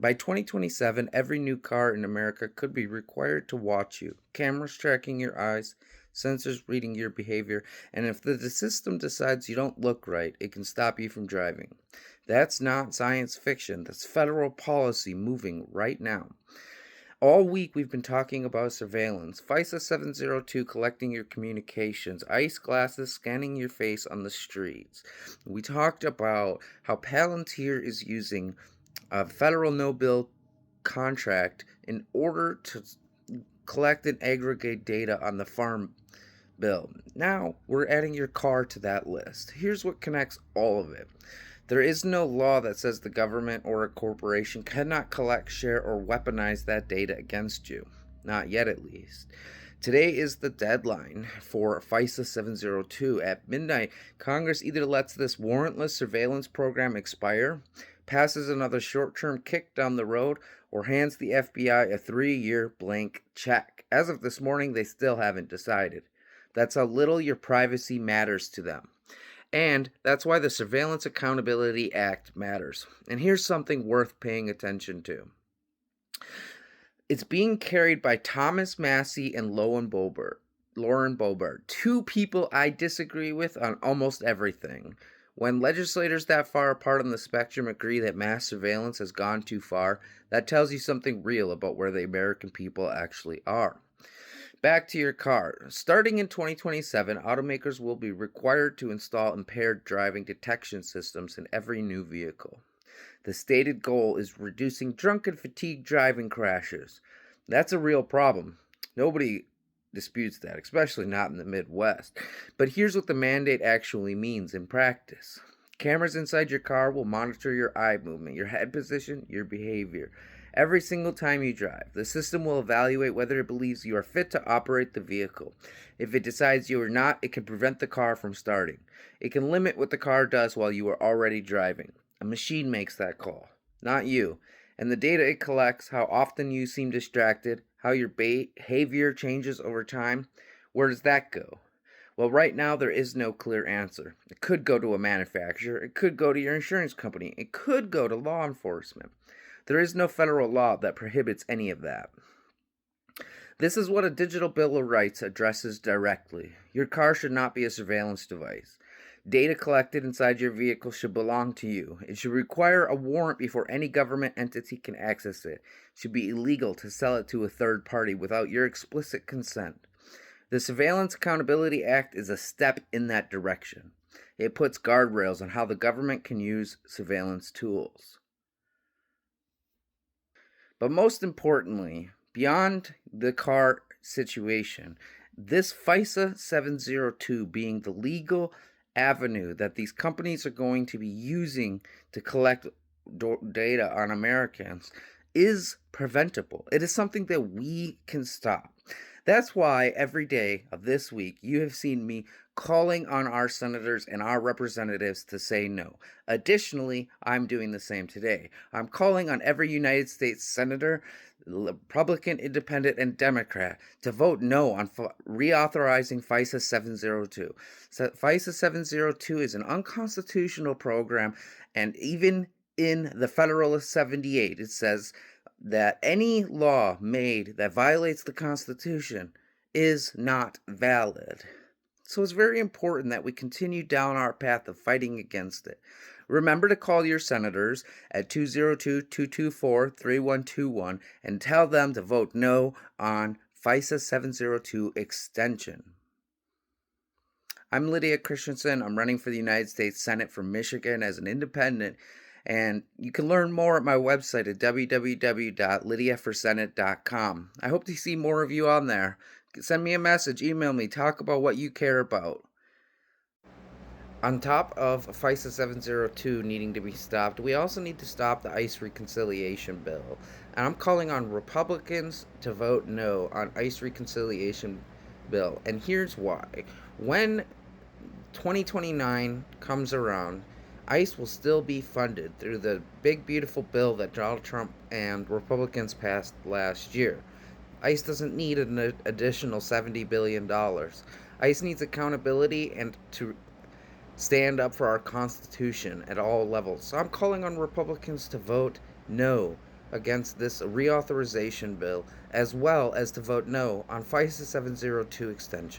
By 2027, every new car in America could be required to watch you. Cameras tracking your eyes, sensors reading your behavior, and if the system decides you don't look right, it can stop you from driving. That's not science fiction, that's federal policy moving right now. All week we've been talking about surveillance, Fisa 702 collecting your communications, ice glasses scanning your face on the streets. We talked about how Palantir is using a federal no-bill contract in order to collect and aggregate data on the farm bill. Now we're adding your car to that list. Here's what connects all of it. There is no law that says the government or a corporation cannot collect, share, or weaponize that data against you. Not yet, at least. Today is the deadline for Fisa 702. At midnight, Congress either lets this warrantless surveillance program expire, passes another short-term kick down the road, or hands the FBI a 3-year blank check. As of this morning, they still haven't decided. That's how little your privacy matters to them. And that's why the Surveillance Accountability Act matters. And here's something worth paying attention to. It's being carried by Thomas Massey and Lauren Boebert, two people I disagree with on almost everything. When legislators that far apart on the spectrum agree that mass surveillance has gone too far, that tells you something real about where the American people actually are. Back to your car. Starting in 2027, automakers will be required to install impaired driving detection systems in every new vehicle. The stated goal is reducing drunk and fatigued driving crashes. That's a real problem. Nobody disputes that, especially not in the Midwest. But here's what the mandate actually means in practice. Cameras inside your car will monitor your eye movement, your head position, your behavior. Every single time you drive, the system will evaluate whether it believes you are fit to operate the vehicle. If it decides you are not, it can prevent the car from starting. It can limit what the car does while you are already driving. A machine makes that call, not you. And the data it collects, how often you seem distracted, how your behavior changes over time, where does that go? Well, right now there is no clear answer. It could go to a manufacturer, it could go to your insurance company, it could go to law enforcement. There is no federal law that prohibits any of that. This is what a digital Bill of Rights addresses directly. Your car should not be a surveillance device. Data collected inside your vehicle should belong to you. It should require a warrant before any government entity can access it. It should be illegal to sell it to a third party without your explicit consent. The Surveillance Accountability Act is a step in that direction. It puts guardrails on how the government can use surveillance tools. But most importantly, beyond the car situation, this Fisa 702 being the legal avenue that these companies are going to be using to collect data on Americans is preventable. It is something that we can stop. That's why every day of this week you have seen me calling on our senators and our representatives to say no. Additionally, I'm doing the same today. I'm calling on every United States senator, Republican, Independent, and Democrat to vote no on reauthorizing Fisa 702. Fisa 702 is an unconstitutional program, and even in the Federalist 78, it says that any law made that violates the Constitution is not valid. So it's very important that we continue down our path of fighting against it. Remember to call your senators at 202-224-3121 and tell them to vote no on Fisa 702 extension. I'm Lydia Christensen. I'm running for the United States Senate from Michigan as an independent. And you can learn more at my website at www.lydiaforsenate.com. I hope to see more of you on there. Send me a message, email me, talk about what you care about. On top of Fisa 702 needing to be stopped, we also need to stop the ICE reconciliation bill. And I'm calling on Republicans to vote no on ICE reconciliation bill. And here's why. When 2029 comes around, ICE will still be funded through the big, beautiful bill that Donald Trump and Republicans passed last year. ICE doesn't need an additional $70 billion. ICE needs accountability and to stand up for our Constitution at all levels. So I'm calling on Republicans to vote no against this reauthorization bill, as well as to vote no on FISA 702 extension.